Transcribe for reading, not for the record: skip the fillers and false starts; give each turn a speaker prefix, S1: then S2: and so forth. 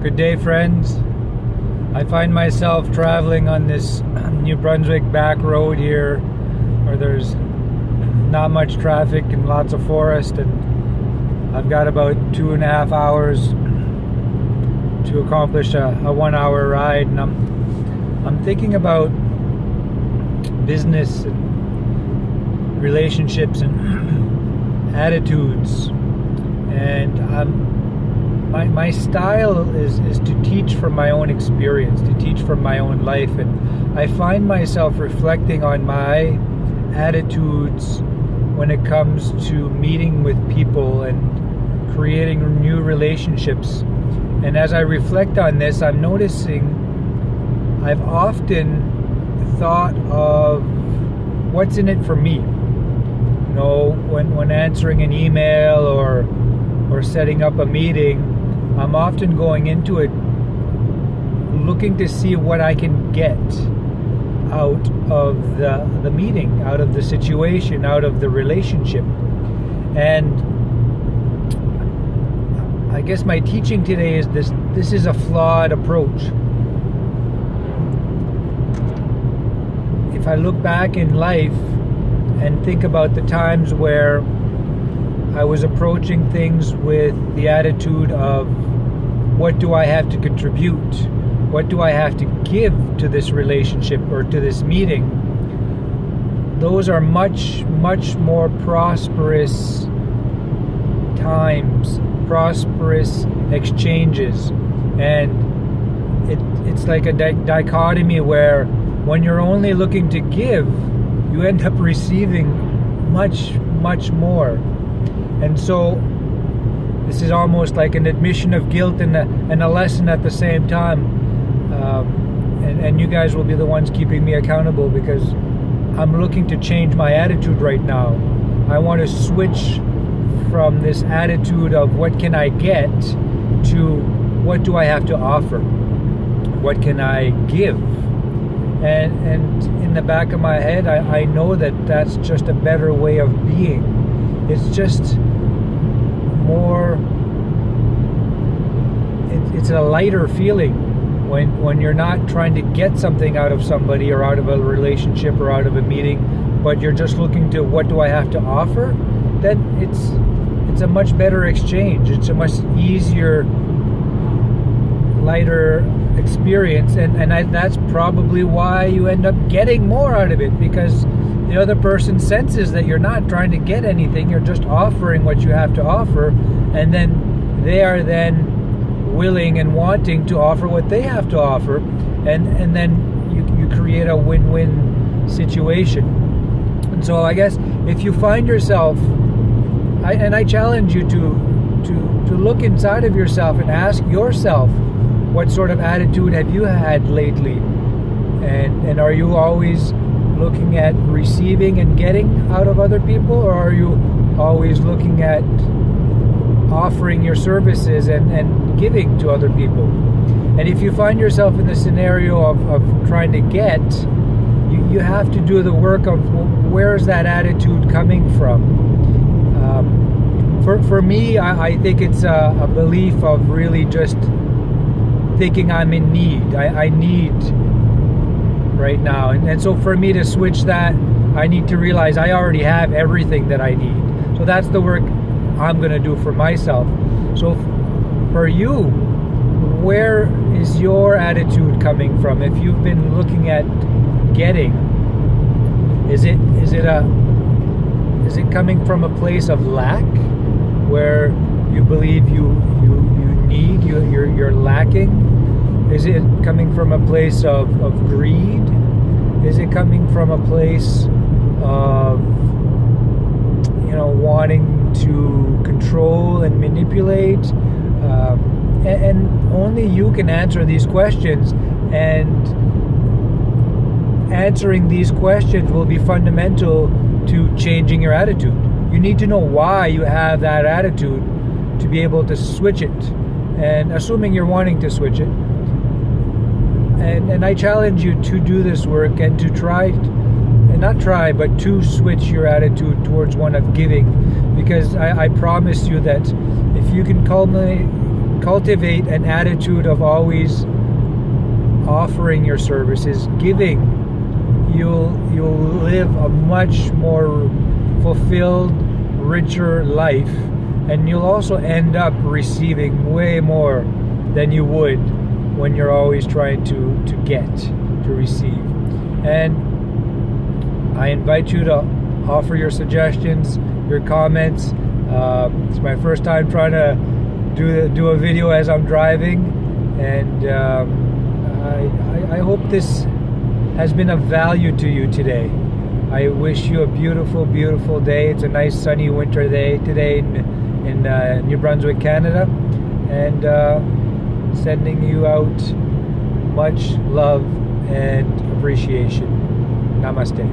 S1: Good day, friends. I find myself traveling on this New Brunswick back road here where there's not much traffic and lots of forest, and I've got about 2.5 hours to accomplish a 1 hour ride, and I'm thinking about business and relationships and attitudes, and my style is to teach from my own experience, to teach from my own life, and I find myself reflecting on my attitudes when it comes to meeting with people and creating new relationships. And as I reflect on this, I'm noticing I've often thought of what's in it for me. You know, when answering an email or setting up a meeting, I'm often going into it looking to see what I can get out of the meeting, out of the situation, out of the relationship. And I guess my teaching today is this is a flawed approach. If I look back in life and think about the times where I was approaching things with the attitude of, what do I have to contribute? What do I have to give to this relationship or to this meeting? Those are much, much more prosperous times, prosperous exchanges. And it's like a dichotomy where when you're only looking to give, you end up receiving much, much more. And so this is almost like an admission of guilt and a lesson at the same time. And you guys will be the ones keeping me accountable, because I'm looking to change my attitude right now. I want to switch from this attitude of what can I get to what do I have to offer? What can I give? And in the back of my head, I know that that's just a better way of being. It's just more, it's a lighter feeling when you're not trying to get something out of somebody or out of a relationship or out of a meeting, but you're just looking to what do I have to offer. Then it's a much better exchange. It's a much easier, lighter experience, and that's probably why you end up getting more out of it, because the other person senses that you're not trying to get anything, you're just offering what you have to offer, and then they are then willing and wanting to offer what they have to offer, and then you create a win-win situation. And so I guess if you find yourself, I challenge you to look inside of yourself and ask yourself, what sort of attitude have you had lately? And are you always looking at receiving and getting out of other people, or are you always looking at offering your services and giving to other people? And if you find yourself in the scenario of trying to get, you have to do the work of where's that attitude coming from. For me, I think it's a belief of really just thinking I'm in need. I need right now. And so for me to switch that, I need to realize I already have everything that I need. So that's the work I'm going to do for myself. So for you, where is your attitude coming from? If you've been looking at getting, is it coming from a place of lack, where you believe you need, you're lacking? Is it coming from a place of greed? Is it coming from a place of wanting to control and manipulate? And only you can answer these questions, and answering these questions will be fundamental to changing your attitude. You need to know why you have that attitude to be able to switch it, and assuming you're wanting to switch it. And I challenge you to do this work and to try, and not try, but to switch your attitude towards one of giving, because I promise you that if you can cultivate an attitude of always offering your services, giving, you'll live a much more fulfilled, richer life, and you'll also end up receiving way more than you would when you're always trying to receive. And I invite you to offer your suggestions, your comments. It's my first time trying to do a video as I'm driving, and I hope this has been of value to you today. I wish you a beautiful, beautiful day. It's a nice sunny winter day today in New Brunswick, Canada, and sending you out much love and appreciation. Namaste.